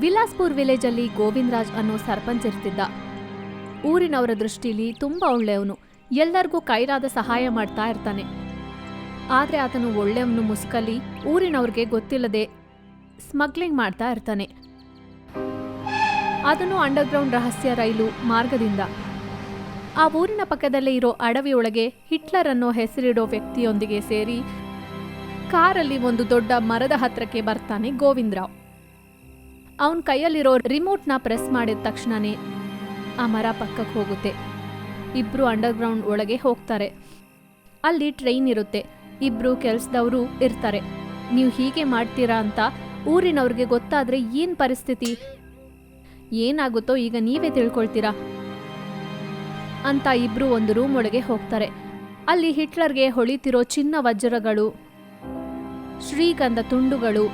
ವಿಲಾಸ್ಪುರ್ ವಿಲೇಜಲ್ಲಿ ಗೋವಿಂದರಾಜ್ ಅನ್ನೋ ಸರ್ಪಂಚ್ ಇರ್ತಿದ್ದ. ಊರಿನವರ ದೃಷ್ಟಿಲಿ ತುಂಬಾ ಒಳ್ಳೆಯವನು, ಎಲ್ಲರಿಗೂ ಕೈಲಾದ ಸಹಾಯ ಮಾಡ್ತಾ ಇರ್ತಾನೆ. ಆದ್ರೆ ಆತನು ಒಳ್ಳೆಯವನು ಮುಸುಕಲ್ಲಿ ಊರಿನವ್ರಿಗೆ ಗೊತ್ತಿಲ್ಲದೆ ಸ್ಮಗ್ಲಿಂಗ್ ಮಾಡ್ತಾ ಇರ್ತಾನೆ. ಅದನ್ನು ಅಂಡರ್ಗ್ರೌಂಡ್ ರಹಸ್ಯ ರೈಲು ಮಾರ್ಗದಿಂದ. ಆ ಊರಿನ ಪಕ್ಕದಲ್ಲೇ ಇರೋ ಅಡವಿಯೊಳಗೆ ಹಿಟ್ಲರ್ ಅನ್ನೋ ಹೆಸರಿಡೋ ವ್ಯಕ್ತಿಯೊಂದಿಗೆ ಸೇರಿ ಕಾರಲ್ಲಿ ಒಂದು ದೊಡ್ಡ ಮರದ ಹತ್ರಕ್ಕೆ ಬರ್ತಾನೆ ಗೋವಿಂದರಾವ್. ಅವನ ಕೈಯಲ್ಲಿರೋ ರಿಮೋಟ್ನ ಪ್ರೆಸ್ ಮಾಡಿದ ತಕ್ಷಣನೇ ಆ ಮರ ಪಕ್ಕಕ್ಕೆ ಹೋಗುತ್ತೆ. ಇಬ್ರು ಅಂಡರ್ಗ್ರೌಂಡ್ ಒಳಗೆ ಹೋಗ್ತಾರೆ. ಅಲ್ಲಿ ಟ್ರೈನ್ ಇರುತ್ತೆ, ಇಬ್ರು ಕೆಲ್ಸದವರು ಇರ್ತಾರೆ. ನೀವು ಹೀಗೆ ಮಾಡ್ತೀರಾ ಅಂತ ಊರಿನವ್ರಿಗೆ ಗೊತ್ತಾದ್ರೆ ಏನ್ ಪರಿಸ್ಥಿತಿ, ಏನಾಗುತ್ತೋ ಈಗ ನೀವೇ ತಿಳ್ಕೊಳ್ತೀರಾ ಅಂತ ಇಬ್ರು ಒಂದು ರೂಮ್ ಒಳಗೆ ಹೋಗ್ತಾರೆ. ಅಲ್ಲಿ ಹಿಟ್ಲರ್ಗೆ ಹೊಳಿತಿರೋ ಚಿನ್ನ ವಜ್ರಗಳು, ಶ್ರೀಗಂಧ ತುಂಡುಗಳು,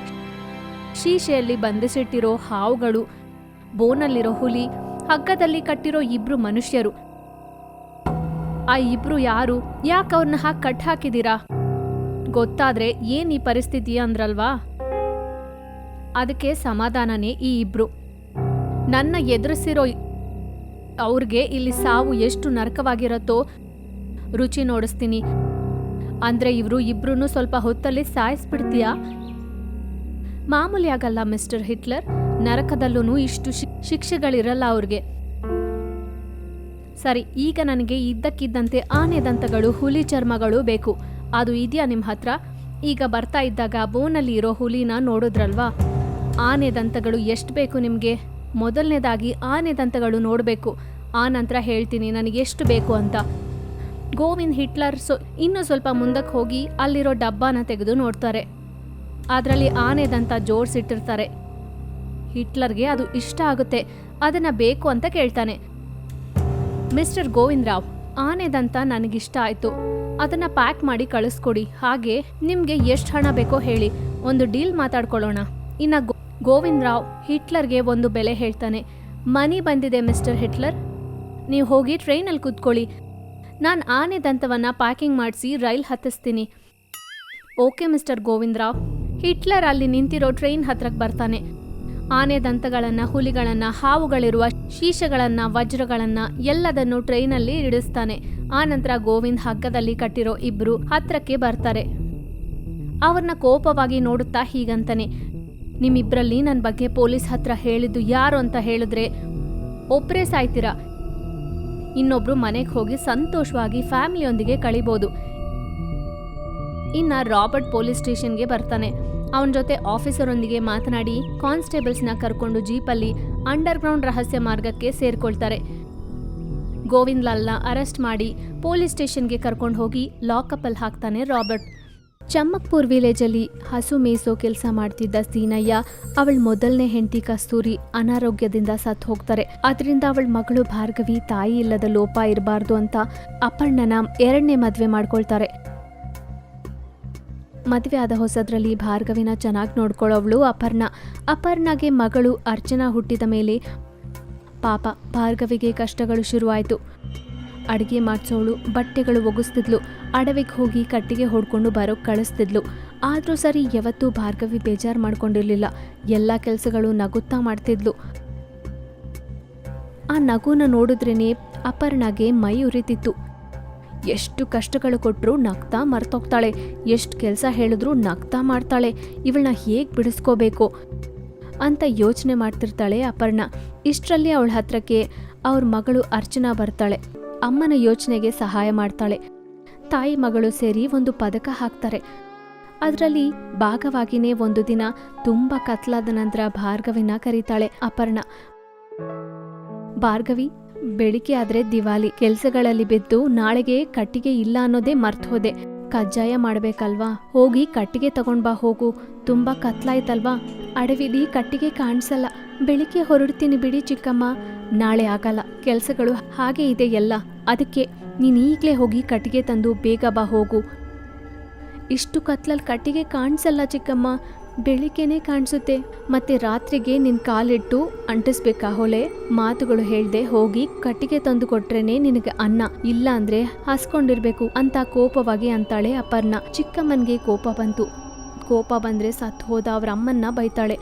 ಶೀಶೆಯಲ್ಲಿ ಬಂಧಿಸಿಟ್ಟಿರೋ ಹಾವುಗಳು, ಬೋನಲ್ಲಿರೋ ಹುಲಿ, ಹಗ್ಗದಲ್ಲಿ ಕಟ್ಟಿರೋ ಇಬ್ರು ಮನುಷ್ಯರು. ಆ ಇಬ್ರು ಯಾರು, ಯಾಕೆ ಅವ್ರನ್ನ ಕಟ್ ಹಾಕಿದೀರಾ ಗೊತ್ತಾದ್ರೆ ಏನ್ ಈ ಪರಿಸ್ಥಿತಿ ಅಂದ್ರಲ್ವಾ. ಅದಕ್ಕೆ ಸಮಾಧಾನನೇ ಈ ಇಬ್ರು. ನನ್ನ ಎದುರಿಸಿರೋ ಅವ್ರಿಗೆ ಇಲ್ಲಿ ಸಾವು ಎಷ್ಟು ನರಕವಾಗಿರತ್ತೋ ರುಚಿ ನೋಡಿಸ್ತೀನಿ. ಅಂದ್ರೆ ಇಬ್ರು ಸ್ವಲ್ಪ ಹೊತ್ತಲ್ಲಿ ಸಾಯಿಸ್ಬಿಡ್ತೀಯಾ? ಮಾಮೂಲಿ ಆಗಲ್ಲ ಮಿಸ್ಟರ್ ಹಿಟ್ಲರ್, ನರಕದಲ್ಲೂ ಇಷ್ಟು ಶಿಕ್ಷೆಗಳಿರಲ್ಲ ಅವ್ರಿಗೆ. ಸರಿ, ಈಗ ನನಗೆ ಇದ್ದಕ್ಕಿದ್ದಂತೆ ಆನೆ ದಂತಗಳು, ಹುಲಿ ಚರ್ಮಗಳು ಬೇಕು. ಅದು ಇದೆಯಾ ನಿಮ್ಮ ಹತ್ರ? ಈಗ ಬರ್ತಾ ಇದ್ದಾಗ ಬೋನಲ್ಲಿ ಇರೋ ಹುಲಿನ ನೋಡಿದ್ರಲ್ವಾ, ಆನೆ ದಂತಗಳು ಎಷ್ಟು ಬೇಕು ನಿಮಗೆ? ಮೊದಲನೇದಾಗಿ ಆನೆ ದಂತಗಳು ನೋಡಬೇಕು, ಆ ನಂತರ ಹೇಳ್ತೀನಿ ನನಗೆ ಎಷ್ಟು ಬೇಕು ಅಂತ. ಗೋವಿಂದ್ ಹಿಟ್ಲರ್ ಇನ್ನೂ ಸ್ವಲ್ಪ ಮುಂದಕ್ಕೆ ಹೋಗಿ ಅಲ್ಲಿರೋ ಡಬ್ಬಾನ ತೆಗೆದು ನೋಡ್ತಾರೆ. ಅದರಲ್ಲಿ ಆನೆ ದಂತ ಜೋಡಿಸಿಟ್ಟಿರ್ತಾರೆ. ಹಿಟ್ಲರ್ಗೆ ಅದು ಇಷ್ಟ ಆಗುತ್ತೆ, ಅದನ್ನ ಬೇಕು ಅಂತ ಕೇಳ್ತಾನೆ. ಮಿಸ್ಟರ್ ಗೋವಿಂದರಾವ್, ಆನೆ ದಂತ ನನಗಿಷ್ಟ ಆಯ್ತು, ಅದನ್ನ ಪ್ಯಾಕ್ ಮಾಡಿ ಕಳಿಸ್ಕೊಡಿ. ಹಾಗೆ ನಿಮ್ಗೆ ಎಷ್ಟು ಹಣ ಬೇಕೋ ಹೇಳಿ, ಒಂದು ಡೀಲ್ ಮಾತಾಡ್ಕೊಳ್ಳೋಣ. ಇನ್ನ ಗೋವಿಂದರಾವ್ ಹಿಟ್ಲರ್ಗೆ ಒಂದು ಬೆಲೆ ಹೇಳ್ತಾನೆ. ಮನಿ ಬಂದಿದೆ ಮಿಸ್ಟರ್ ಹಿಟ್ಲರ್, ನೀವು ಹೋಗಿ ಟ್ರೈನಲ್ಲಿ ಕೂತ್ಕೊಳ್ಳಿ, ನಾನು ಆನೆ ದಂತವನ್ನ ಪ್ಯಾಕಿಂಗ್ ಮಾಡಿಸಿ ರೈಲ್ ಹತ್ತಿಸ್ತೀನಿ. Okay mister Govindarao. ಹಿಟ್ಲರ್ ಅಲ್ಲಿ ನಿಂತಿರೋ ಟ್ರೈನ್ ಹತ್ರಕ್ಕೆ ಬರ್ತಾನೆ. ಆನೆ ದಂತಗಳನ್ನ, ಹುಲಿಗಳನ್ನ, ಹಾವುಗಳಿರುವ ಶೀಶೆಗಳನ್ನ, ವಜ್ರಗಳನ್ನ ಎಲ್ಲದನ್ನು ಟ್ರೈನಲ್ಲಿ ಇಡಿಸ್ತಾನೆ. ಆನಂತರ ಗೋವಿಂದ್ ಹಗ್ಗದಲ್ಲಿ ಕಟ್ಟಿರೋ ಇಬ್ರು ಹತ್ರಕ್ಕೆ ಬರ್ತಾರೆ. ಅವ್ರನ್ನ ಕೋಪವಾಗಿ ನೋಡುತ್ತಾ ಹೀಗಂತಾನೆ, ನಿಮ್ಮಿಬ್ರಲ್ಲಿ ನನ್ನ ಬಗ್ಗೆ ಪೊಲೀಸ್ ಹತ್ರ ಹೇಳಿದ್ದು ಯಾರು ಅಂತ ಹೇಳಿದ್ರೆ ಒಬ್ಬರೇ ಸಾಯ್ತೀರಾ, ಇನ್ನೊಬ್ರು ಮನೆಗೆ ಹೋಗಿ ಸಂತೋಷವಾಗಿ ಫ್ಯಾಮಿಲಿಯೊಂದಿಗೆ ಕಳಿಬೋದು. ಇನ್ನ ರಾಬರ್ಟ್ ಪೊಲೀಸ್ ಸ್ಟೇಷನ್ಗೆ ಬರ್ತಾನೆ. ಅವನ ಜೊತೆ ಆಫೀಸರೊಂದಿಗೆ ಮಾತನಾಡಿ ಕಾನ್ಸ್ಟೇಬಲ್ಸ್ನ ಕರ್ಕೊಂಡು ಜೀಪಲ್ಲಿ ಅಂಡರ್ಗ್ರೌಂಡ್ ರಹಸ್ಯ ಮಾರ್ಗಕ್ಕೆ ಸೇರ್ಕೊಳ್ತಾರೆ. ಗೋವಿಂದ್ ಲಾಲ್ನ ಅರೆಸ್ಟ್ ಮಾಡಿ ಪೊಲೀಸ್ ಸ್ಟೇಷನ್ಗೆ ಕರ್ಕೊಂಡು ಹೋಗಿ ಲಾಕಪ್ಪಲ್ಲಿ ಹಾಕ್ತಾನೆ ರಾಬರ್ಟ್. ಚಮ್ಮಕ್ಪುರ್ ವಿಲೇಜಲ್ಲಿ ಹಸು ಮೇಯಿಸೋ ಕೆಲಸ ಮಾಡ್ತಿದ್ದ ಸೀನಯ್ಯ, ಅವಳ ಮೊದಲನೇ ಹೆಂಡತಿ ಕಸ್ತೂರಿ ಅನಾರೋಗ್ಯದಿಂದ ಸತ್ತು ಹೋಗ್ತಾರೆ. ಅದರಿಂದ ಅವಳ ಮಗಳು ಭಾರ್ಗವಿ ತಾಯಿ ಇಲ್ಲದ ಲೋಪ ಇರಬಾರ್ದು ಅಂತ ಅಪರ್ಣನ ಎರಡನೇ ಮದುವೆ ಮಾಡ್ಕೊಳ್ತಾರೆ. ಮದುವೆ ಆದ ಹೊಸದ್ರಲ್ಲಿ ಭಾರ್ಗವಿನ ಚೆನ್ನಾಗಿ ನೋಡ್ಕೊಳ್ಳೋವಳು ಅಪರ್ಣಗೆ ಮಗಳು ಅರ್ಚನಾ ಹುಟ್ಟಿದ ಮೇಲೆ ಪಾಪ ಭಾರ್ಗವಿಗೆ ಕಷ್ಟಗಳು ಶುರುವಾಯಿತು. ಅಡುಗೆ ಮಾಡಿಸೋಳು, ಬಟ್ಟೆಗಳು ಒಗಿಸ್ತಿದ್ಲು, ಅಡವಿಗೆ ಹೋಗಿ ಕಟ್ಟಿಗೆ ಹೊಡ್ಕೊಂಡು ಬರೋಕ್ಕೆ ಕಳಿಸ್ತಿದ್ಲು. ಆದರೂ ಸರಿ ಯಾವತ್ತೂ ಭಾರ್ಗವಿ ಬೇಜಾರು ಮಾಡ್ಕೊಂಡಿರಲಿಲ್ಲ. ಎಲ್ಲ ಕೆಲಸಗಳು ನಗುತ್ತಾ ಮಾಡ್ತಿದ್ಲು. ಆ ನಗುನ ನೋಡಿದ್ರೇನೆ ಅಪರ್ಣಗೆ ಮೈ ಉರಿತಿತ್ತು. ಎಷ್ಟು ಕಷ್ಟಗಳು ಕೊಟ್ಟರು ನಗ್ತಾ ಮರ್ತೋಗ್ತಾಳೆ, ಎಷ್ಟು ಕೆಲಸ ಹೇಳಿದ್ರು ನಗ್ತಾ ಮಾಡ್ತಾಳೆ. ಇವಳನ್ನ ಹೇಗೆ ಬಿಡಿಸ್ಕೋಬೇಕು ಅಂತ ಯೋಚನೆ ಮಾಡ್ತಿರ್ತಾಳೆ ಅಪರ್ಣ. ಇಷ್ಟರಲ್ಲಿ ಅವಳ ಹತ್ರಕ್ಕೆ ಅವ್ರ ಮಗಳು ಅರ್ಚನಾ ಬರ್ತಾಳೆ. ಅಮ್ಮನ ಯೋಚನೆಗೆ ಸಹಾಯ ಮಾಡ್ತಾಳೆ. ತಾಯಿ ಮಗಳು ಸೇರಿ ಒಂದು ಪದಕ ಹಾಕ್ತಾರೆ. ಅದರಲ್ಲಿ ಭಾಗವಾಗಿನೇ ಒಂದು ದಿನ ತುಂಬ ಕತ್ಲಾದ ನಂತರ ಭಾರ್ಗವಿನ ಕರೀತಾಳೆ ಅಪರ್ಣ. ಭಾರ್ಗವಿ, ಬೆಳಿಗ್ಗೆ ಆದ್ರೆ ದಿವಾಲಿ, ಕೆಲ್ಸಗಳಲ್ಲಿ ಬಿದ್ದು ನಾಳೆಗೆ ಕಟ್ಟಿಗೆ ಇಲ್ಲ ಅನ್ನೋದೇ ಮರ್ತು ಹೋದೆ. ಕಜ್ಜಾಯ ಮಾಡ್ಬೇಕಲ್ವಾ, ಹೋಗಿ ಕಟ್ಟಿಗೆ ತಗೊಂಡ್ ಬಾ ಹೋಗು. ತುಂಬಾ ಕತ್ಲಾಯ್ತಲ್ವಾ, ಅಡವಿಲಿ ಕಟ್ಟಿಗೆ ಕಾಣಿಸಲ್ಲ. ಬೆಳಿಗ್ಗೆ ಹೊರಡ್ತೀನಿ ಬಿಡಿ ಚಿಕ್ಕಮ್ಮ. ನಾಳೆ ಆಗಲ್ಲ, ಕೆಲ್ಸಗಳು ಹಾಗೆ ಇದೆ ಎಲ್ಲ. ಅದಕ್ಕೆ ನೀನ್ ಈಗ್ಲೇ ಹೋಗಿ ಕಟ್ಟಿಗೆ ತಂದು ಬೇಗ ಬಾ ಹೋಗು. ಇಷ್ಟು ಕತ್ಲಲ್ಲಿ ಕಟ್ಟಿಗೆ ಕಾಣಿಸಲ್ಲ ಚಿಕ್ಕಮ್ಮ, ಬೆಳಿಗ್ಗೆನೆ ಕಾಣಿಸುತ್ತೆ. ಮತ್ತೆ ರಾತ್ರಿಗೆ ನಿನ್ ಕಾಲಿಟ್ಟು ಅಂಟಿಸ್ಬೇಕಾ ಹೊಲೆ? ಮಾತುಗಳು ಹೇಳ್ದೆ ಹೋಗಿ ಕಟ್ಟಿಗೆ ತಂದು ಕೊಟ್ರೇನೆ ನಿನಗೆ ಅನ್ನ, ಇಲ್ಲ ಅಂದ್ರೆ ಹಸ್ಕೊಂಡಿರ್ಬೇಕು ಅಂತ ಕೋಪವಾಗಿ ಅಂತಾಳೆ ಅಪರ್ಣ. ಚಿಕ್ಕಮ್ಮನ್ಗೆ ಕೋಪ ಬಂತು. ಕೋಪ ಬಂದ್ರೆ ಸತ್ ಹೋದ ಅವ್ರ ಅಮ್ಮನ್ನ ಬೈತಾಳೆ.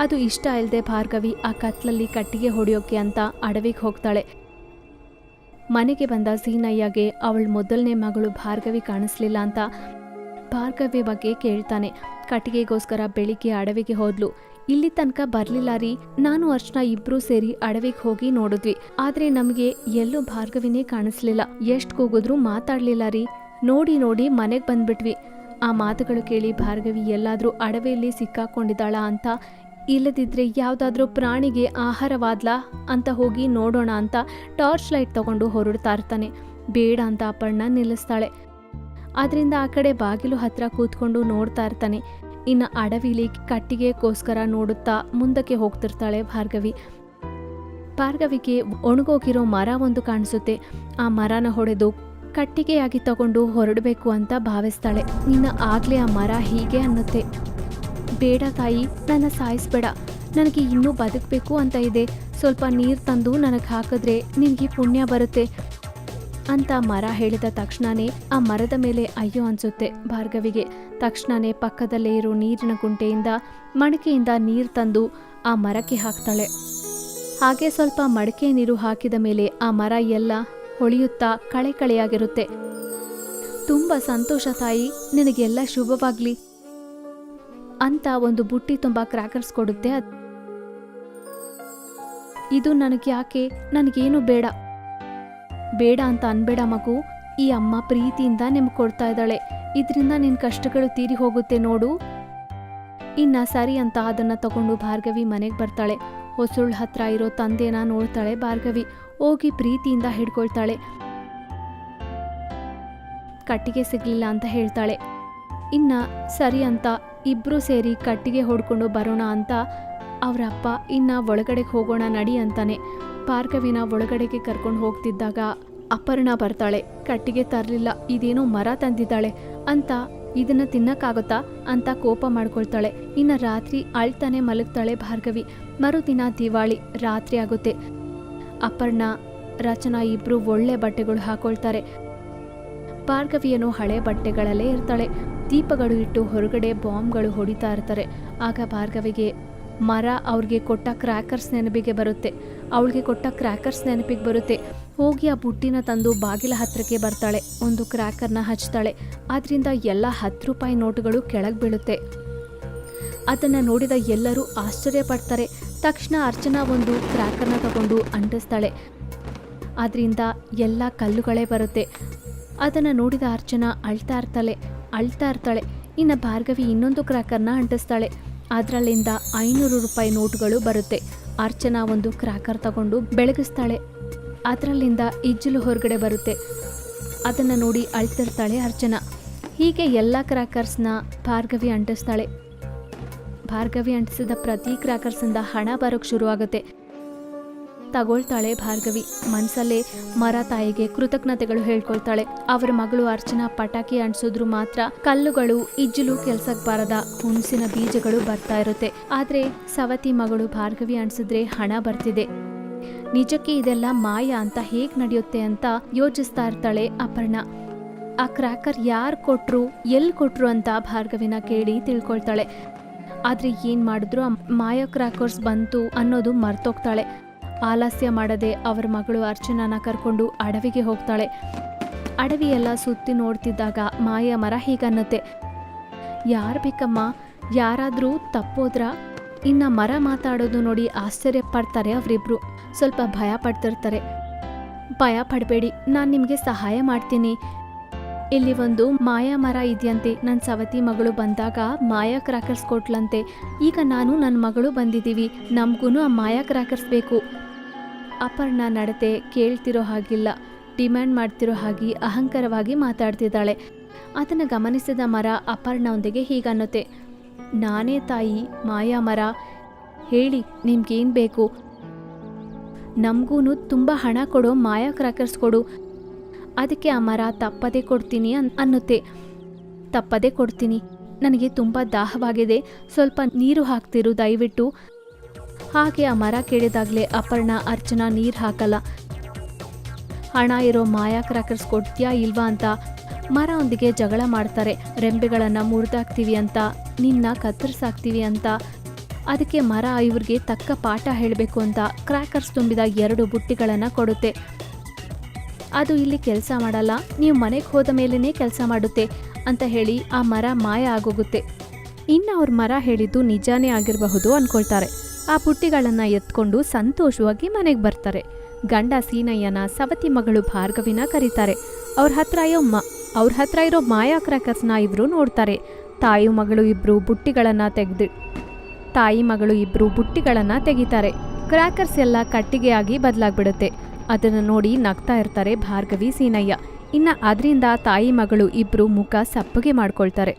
ಅದು ಇಷ್ಟ ಇಲ್ಲದೆ ಭಾರ್ಗವಿ ಆ ಕತ್ಲಲ್ಲಿ ಕಟ್ಟಿಗೆ ಹೊಡೆಯೋಕೆ ಅಂತ ಅಡವಿಗೆ ಹೋಗ್ತಾಳೆ. ಮನೆಗೆ ಬಂದ ಸೀನಯ್ಯಗೆ ಅವಳ ಮೊದಲನೇ ಮಗಳು ಭಾರ್ಗವಿ ಕಾಣಿಸ್ಲಿಲ್ಲ ಅಂತ ಭಾರ್ಗವಿ ಬಗ್ಗೆ ಕೇಳ್ತಾನೆ. ಕಟ್ಟಿಗೆಗೋಸ್ಕರ ಬೆಳಿಗ್ಗೆ ಅಡವಿಗೆ ಹೋದ್ಲು. ಇಲ್ಲಿ ತನಕ ಬರ್ಲಿಲ್ಲ ರೀ, ನಾನು ಅರ್ಚನಾ ಇಬ್ರು ಸೇರಿ ಅಡವಿಗೆ ಹೋಗಿ ನೋಡಿದ್ವಿ. ಆದ್ರೆ ನಮಗೆ ಎಲ್ಲೂ ಭಾರ್ಗವಿನೇ ಕಾಣಿಸ್ಲಿಲ್ಲ. ಎಷ್ಟ್ ಕೂಗಿದ್ರೂ ಮಾತಾಡ್ಲಿಲ್ಲ ರೀ. ನೋಡಿ ನೋಡಿ ಮನೆಗ್ ಬಂದ್ಬಿಟ್ವಿ. ಆ ಮಾತುಗಳು ಕೇಳಿ ಭಾರ್ಗವಿ ಎಲ್ಲಾದ್ರೂ ಅಡವಿಯಲ್ಲಿ ಸಿಕ್ಕಾಕೊಂಡಿದ್ದಾಳ ಅಂತ, ಇಲ್ಲದಿದ್ರೆ ಯಾವ್ದಾದ್ರೂ ಪ್ರಾಣಿಗೆ ಆಹಾರವಾದ್ಲಾ ಅಂತ ಹೋಗಿ ನೋಡೋಣ ಅಂತ ಟಾರ್ಚ್ ಲೈಟ್ ತಗೊಂಡು ಹೊರಡ್ತಾ ಇರ್ತಾನೆ. ಬೇಡ ಅಂತ ಅಪರ್ಣ ನಿಲ್ಲಿಸ್ತಾಳೆ. ಆದ್ರಿಂದ ಆ ಕಡೆ ಬಾಗಿಲು ಹತ್ರ ಕೂತ್ಕೊಂಡು ನೋಡ್ತಾ ಇರ್ತಾನೆ. ಇನ್ನು ಅಡವಿಲಿ ಕಟ್ಟಿಗೆಗೋಸ್ಕರ ನೋಡುತ್ತಾ ಮುಂದಕ್ಕೆ ಹೋಗ್ತಿರ್ತಾಳೆ ಭಾರ್ಗವಿಗೆ ಒಣಗೋಗಿರೋ ಮರ ಒಂದು ಕಾಣಿಸುತ್ತೆ. ಆ ಮರನ ಹೊಡೆದು ಕಟ್ಟಿಗೆಯಾಗಿ ತಗೊಂಡು ಹೊರಡಬೇಕು ಅಂತ ಭಾವಿಸ್ತಾಳೆ. ಇನ್ನು ಆಗ್ಲೇ ಆ ಮರ ಹೀಗೆ ಅನ್ನುತ್ತೆ, ಬೇಡ ತಾಯಿ, ನನ್ನ ಸಾಯಿಸ್ಬೇಡ, ನನಗೆ ಇನ್ನೂ ಬದುಕಬೇಕು ಅಂತ ಇದೆ. ಸ್ವಲ್ಪ ನೀರು ತಂದು ನನಗೆ ಹಾಕಿದ್ರೆ ನಿನಗೆ ಪುಣ್ಯ ಬರುತ್ತೆ ಅಂತ ಮರ ಹೇಳಿದ ತಕ್ಷಣನೇ ಆ ಮರದ ಮೇಲೆ ಅಯ್ಯೋ ಅನ್ಸುತ್ತೆ ಭಾರ್ಗವಿಗೆ. ತಕ್ಷಣನೇ ಪಕ್ಕದಲ್ಲೇ ಇರೋ ನೀರಿನ ಗುಂಟೆಯಿಂದ ಮಡಕೆಯಿಂದ ನೀರು ತಂದು ಆ ಮರಕ್ಕೆ ಹಾಕ್ತಾಳೆ. ಹಾಗೆ ಸ್ವಲ್ಪ ಮಡಕೆ ನೀರು ಹಾಕಿದ ಮೇಲೆ ಆ ಮರ ಎಲ್ಲ ಹೊಳೆಯುತ್ತಾ ಕಳೆಯಾಗಿರುತ್ತೆ. ತುಂಬ ಸಂತೋಷ ತಾಯಿ, ನಿನಗೆಲ್ಲ ಶುಭವಾಗ್ಲಿ ಅಂತ ಒಂದು ಬುಟ್ಟಿ ತುಂಬ ಕ್ರ್ಯಾಕರ್ಸ್ ಕೊಡುತ್ತೆ. ಇದು ನನಗೆ ಯಾಕೆ, ನನಗೇನು ಬೇಡ ಅಂತ ಅನ್ಬೇಡ ಮಗು, ಈ ಅಮ್ಮ ಪ್ರೀತಿಯಿಂದ ನಿಮ್ಗೆ ಕೊಡ್ತಾ ಇದ್ದಾಳೆ, ಇದರಿಂದ ನಿನ್ ಕಷ್ಟಗಳು ತೀರಿ ಹೋಗುತ್ತೆ ನೋಡು. ಇನ್ನ ಸರಿ ಅಂತ ಅದನ್ನ ತಗೊಂಡು ಭಾರ್ಗವಿ ಮನೆಗೆ ಬರ್ತಾಳೆ. ಹೊಸುಳ್ ಹತ್ರ ಇರೋ ತಂದೆನ ನೋಡ್ತಾಳೆ ಭಾರ್ಗವಿ. ಹೋಗಿ ಪ್ರೀತಿಯಿಂದ ಹಿಡ್ಕೊಳ್ತಾಳೆ. ಕಟ್ಟಿಗೆ ಸಿಗ್ಲಿಲ್ಲ ಅಂತ ಹೇಳ್ತಾಳೆ. ಇನ್ನ ಸರಿ ಅಂತ ಇಬ್ರು ಸೇರಿ ಕಟ್ಟಿಗೆ ಹೊಡ್ಕೊಂಡು ಬರೋಣ ಅಂತ ಅವರಪ್ಪ ಇನ್ನ ಒಳಗಡೆಗೆ ಹೋಗೋಣ ನಡಿ ಅಂತಾನೆ. ಭಾರ್ಗವಿನ ಒಳಗಡೆಗೆ ಕರ್ಕೊಂಡು ಹೋಗ್ತಿದ್ದಾಗ ಅಪರ್ಣ ಬರ್ತಾಳೆ. ಕಟ್ಟಿಗೆ ತರಲಿಲ್ಲ, ಇದೇನೋ ಮರ ತಂದಿದ್ದಾಳೆ ಅಂತ, ಇದನ್ನ ತಿನ್ನಕ್ಕಾಗುತ್ತಾ ಅಂತ ಕೋಪ ಮಾಡ್ಕೊಳ್ತಾಳೆ. ಇನ್ನ ರಾತ್ರಿ ಅಳ್ತಾನೆ ಮಲಗ್ತಾಳೆ ಭಾರ್ಗವಿ. ಮರುದಿನ ದಿವಾಳಿ ರಾತ್ರಿ ಆಗುತ್ತೆ. ಅಪರ್ಣ ರಚನಾ ಇಬ್ರು ಒಳ್ಳೆ ಬಟ್ಟೆಗಳು ಹಾಕೊಳ್ತಾರೆ. ಭಾರ್ಗವಿಯನ್ನು ಹಳೆ ಬಟ್ಟೆಗಳಲ್ಲೇ ಇರ್ತಾಳೆ. ದೀಪಗಳು ಇಟ್ಟು ಹೊರಗಡೆ ಬಾಂಬ್ಗಳು ಹೊಡಿತಾ ಇರ್ತಾರೆ. ಆಗ ಭಾರ್ಗವಿಗೆ ಮರ ಅವ್ರಿಗೆ ಕೊಟ್ಟ ಕ್ರ್ಯಾಕರ್ಸ್ ನೆನಪಿಗೆ ಬರುತ್ತೆ. ಅವಳಿಗೆ ಕೊಟ್ಟ ಕ್ರ್ಯಾಕರ್ಸ್ ನೆನಪಿಗೆ ಬರುತ್ತೆ. ಹೋಗಿ ಆ ಬುಟ್ಟಿನ ತಂದು ಬಾಗಿಲ ಹತ್ರಕ್ಕೆ ಬರ್ತಾಳೆ. ಒಂದು ಕ್ರ್ಯಾಕರ್ನ ಹಚ್ತಾಳೆ. ಅದರಿಂದ ಎಲ್ಲ 10 ರೂಪಾಯಿ ನೋಟುಗಳು ಕೆಳಗೆ ಬೀಳುತ್ತೆ. ಅದನ್ನು ನೋಡಿದ ಎಲ್ಲರೂ ಆಶ್ಚರ್ಯ ಪಡ್ತಾರೆ. ತಕ್ಷಣ ಅರ್ಚನಾ ಒಂದು ಕ್ರ್ಯಾಕರ್ನ ತಗೊಂಡು ಅಂಟಿಸ್ತಾಳೆ. ಅದರಿಂದ ಎಲ್ಲ ಕಲ್ಲುಗಳೇ ಬರುತ್ತೆ. ಅದನ್ನು ನೋಡಿದ ಅರ್ಚನಾ ಅಳ್ತಾ ಇರ್ತಾಳೆ. ಇನ್ನು ಭಾರ್ಗವಿ ಇನ್ನೊಂದು ಕ್ರ್ಯಾಕರ್ನ ಅಂಟಿಸ್ತಾಳೆ. ಅದರಲ್ಲಿಂದ 500 ರೂಪಾಯಿ ನೋಟುಗಳು ಬರುತ್ತೆ. ಅರ್ಚನಾ ಒಂದು ಕ್ರ್ಯಾಕರ್ ತಗೊಂಡು ಬೆಳಗಿಸ್ತಾಳೆ. ಅದರಲ್ಲಿಂದ ಇಜ್ಜಲು ಹೊರಗಡೆ ಬರುತ್ತೆ. ಅದನ್ನು ನೋಡಿ ಅಳ್ತಿರ್ತಾಳೆ ಅರ್ಚನಾ. ಹೀಗೆ ಎಲ್ಲ ಕ್ರ್ಯಾಕರ್ಸ್ನ ಭಾರ್ಗವಿ ಅಂಟಿಸ್ತಾಳೆ. ಭಾರ್ಗವಿ ಅಂಟಿಸಿದ ಪ್ರತಿ ಕ್ರ್ಯಾಕರ್ಸಿಂದ ಹಣ ಬರೋಕ್ಕೆ ಶುರುವಾಗುತ್ತೆ. ತಗೊಳ್ತಾಳೆ ಭಾರ್ಗವಿ. ಮನಸ್ಸಲ್ಲೇ ಮರ ತಾಯಿಗೆ ಕೃತಜ್ಞತೆಗಳು ಹೇಳ್ಕೊಳ್ತಾಳೆ. ಅವರ ಮಗಳು ಅರ್ಚನಾ ಪಟಾಕಿ ಅಂಟಿಸಿದ್ರು ಮಾತ್ರ ಕಲ್ಲುಗಳು ಇಜ್ಜಲು ಕೆಲ್ಸಕ್ಕೆ ಬಾರದ ಹುಣಸಿನ ಬೀಜಗಳು ಬರ್ತಾ ಇರುತ್ತೆ. ಆದ್ರೆ ಸವತಿ ಮಗಳು ಭಾರ್ಗವಿ ಅಂಟಿಸಿದ್ರೆ ಹಣ ಬರ್ತಿದೆ. ನಿಜಕ್ಕೆ ಇದೆಲ್ಲ ಮಾಯ ಅಂತ ಹೇಗ್ ನಡೆಯುತ್ತೆ ಅಂತ ಯೋಚಿಸ್ತಾ ಇರ್ತಾಳೆ ಅಪರ್ಣ. ಆ ಕ್ರ್ಯಾಕರ್ ಯಾರು ಕೊಟ್ರು, ಎಲ್ಲಿ ಕೊಟ್ರು ಅಂತ ಭಾರ್ಗವಿನ ಕೇಳಿ ತಿಳ್ಕೊಳ್ತಾಳೆ. ಆದ್ರೆ ಏನ್ ಮಾಡಿದ್ರು ಆ ಮಾಯ ಕ್ರ್ಯಾಕರ್ಸ್ ಬಂತು ಅನ್ನೋದು ಮರ್ತೋಗ್ತಾಳೆ. ಆಲಸ್ಯ ಮಾಡದೆ ಅವರ ಮಗಳು ಅರ್ಚನಾನ ಕರ್ಕೊಂಡು ಅಡವಿಗೆ ಹೋಗ್ತಾಳೆ. ಅಡವಿಯೆಲ್ಲ ಸುತ್ತಿ ನೋಡ್ತಿದ್ದಾಗ ಮಾಯ ಮರ ಹೀಗನ್ನುತ್ತೆ, ಯಾರು ಬೇಕಮ್ಮ, ಯಾರಾದ್ರೂ ತಪ್ಪೋದ್ರ? ಇನ್ನ ಮರ ಮಾತಾಡೋದು ನೋಡಿ ಆಶ್ಚರ್ಯ ಪಡ್ತಾರೆ ಅವರಿಬ್ರು. ಸ್ವಲ್ಪ ಭಯ ಪಡ್ತಿರ್ತಾರೆ. ಭಯ ಪಡಬೇಡಿ, ನಾನು ನಿಮಗೆ ಸಹಾಯ ಮಾಡ್ತೀನಿ. ಇಲ್ಲಿ ಒಂದು ಮಾಯಾ ಮರ ಇದೆಯಂತೆ. ನನ್ನ ಸವತಿ ಮಗಳು ಬಂದಾಗ ಮಾಯಾ ಕ್ರ್ಯಾಕರ್ಸ್ ಕೊಟ್ಲಂತೆ. ಈಗ ನಾನು ನನ್ನ ಮಗಳು ಬಂದಿದ್ದೀವಿ, ನಮಗೂ ಆ ಮಾಯಾ ಕ್ರ್ಯಾಕರ್ಸ್ ಬೇಕು. ಅಪರ್ಣ ನಡತೆ ಕೇಳ್ತಿರೋ ಹಾಗಿಲ್ಲ, ಡಿಮ್ಯಾಂಡ್ ಮಾಡ್ತಿರೋ ಹಾಗೆ ಅಹಂಕಾರವಾಗಿ ಮಾತಾಡ್ತಿದ್ದಾಳೆ. ಅದನ್ನು ಗಮನಿಸಿದ ಮರ ಅಪರ್ಣೊಂದಿಗೆ ಹೀಗನ್ನುತ್ತೆ, ನಾನೇ ತಾಯಿ ಮಾಯಾ ಮರ, ಹೇಳಿ ನಿಮ್ಗೇನು ಬೇಕು? ನಮಗೂ ತುಂಬ ಹಣ ಕೊಡೋ ಮಾಯಾ ಕ್ರ್ಯಾಕರ್ಸ್ ಕೊಡು. ಅದಕ್ಕೆ ಆ ಮರ ತಪ್ಪದೇ ಕೊಡ್ತೀನಿ ಅನ್ನುತ್ತೆ. ತಪ್ಪದೇ ಕೊಡ್ತೀನಿ, ನನಗೆ ತುಂಬ ದಾಹವಾಗಿದೆ, ಸ್ವಲ್ಪ ನೀರು ಹಾಕ್ತಿರು ದಯವಿಟ್ಟು. ಹಾಗೆ ಆ ಮರ ಕೇಳಿದಾಗಲೇ ಅಪರ್ಣ ಅರ್ಚನಾ ನೀರು ಹಾಕಲ್ಲ. ಹಣ ಇರೋ ಮಾಯಾ ಕ್ರ್ಯಾಕರ್ಸ್ ಕೊಡ್ತೀಯಾ ಇಲ್ವಾ ಅಂತ ಮರವೊಂದಿಗೆ ಜಗಳ ಮಾಡ್ತಾರೆ. ರೆಂಬೆಗಳನ್ನು ಮುರಿದಾಕ್ತೀವಿ ಅಂತ, ನಿನ್ನ ಕತ್ತರಿಸಾಕ್ತೀವಿ ಅಂತ. ಅದಕ್ಕೆ ಮರ ಇವ್ರಿಗೆ ತಕ್ಕ ಪಾಠ ಹೇಳಬೇಕು ಅಂತ ಕ್ರ್ಯಾಕರ್ಸ್ ತುಂಬಿದ 2 ಬುಟ್ಟಿಗಳನ್ನು ಕೊಡುತ್ತೆ. ಅದು ಇಲ್ಲಿ ಕೆಲಸ ಮಾಡಲ್ಲ, ನೀವು ಮನೆಗೆ ಹೋದ ಮೇಲೇ ಕೆಲಸ ಮಾಡುತ್ತೆ ಅಂತ ಹೇಳಿ ಆ ಮರ ಮಾಯ ಆಗೋಗುತ್ತೆ. ಇನ್ನು ಅವ್ರ ಮರ ಹೇಳಿದ್ದು ನಿಜಾನೇ ಆಗಿರಬಹುದು ಅಂದ್ಕೊಳ್ತಾರೆ. ಆ ಬುಟ್ಟಿಗಳನ್ನು ಎತ್ಕೊಂಡು ಸಂತೋಷವಾಗಿ ಮನೆಗೆ ಬರ್ತಾರೆ. ಗಂಡ ಸೀನಯ್ಯನ ಸವತಿ ಮಗಳು ಭಾರ್ಗವಿನ ಕರೀತಾರೆ. ಅವ್ರ ಹತ್ರ ಇರೋ ಮಾಯಾ ಕ್ರ್ಯಾಕರ್ಸ್ನ ಇಬ್ರು ನೋಡ್ತಾರೆ. ತಾಯಿ ಮಗಳು ಇಬ್ರು ಬುಟ್ಟಿಗಳನ್ನು ತೆಗಿತಾರೆ. ಕ್ರ್ಯಾಕರ್ಸ್ ಎಲ್ಲ ಕಟ್ಟಿಗೆಯಾಗಿ ಬದಲಾಗ್ಬಿಡುತ್ತೆ. ಅದನ್ನು ನೋಡಿ ನಗ್ತಾ ಇರ್ತಾರೆ ಭಾರ್ಗವಿ ಸೀನಯ್ಯ. ಇನ್ನು ಅದರಿಂದ ತಾಯಿ ಮಗಳು ಇಬ್ರು ಮುಖ ಸಪ್ಪಗೆ ಮಾಡ್ಕೊಳ್ತಾರೆ.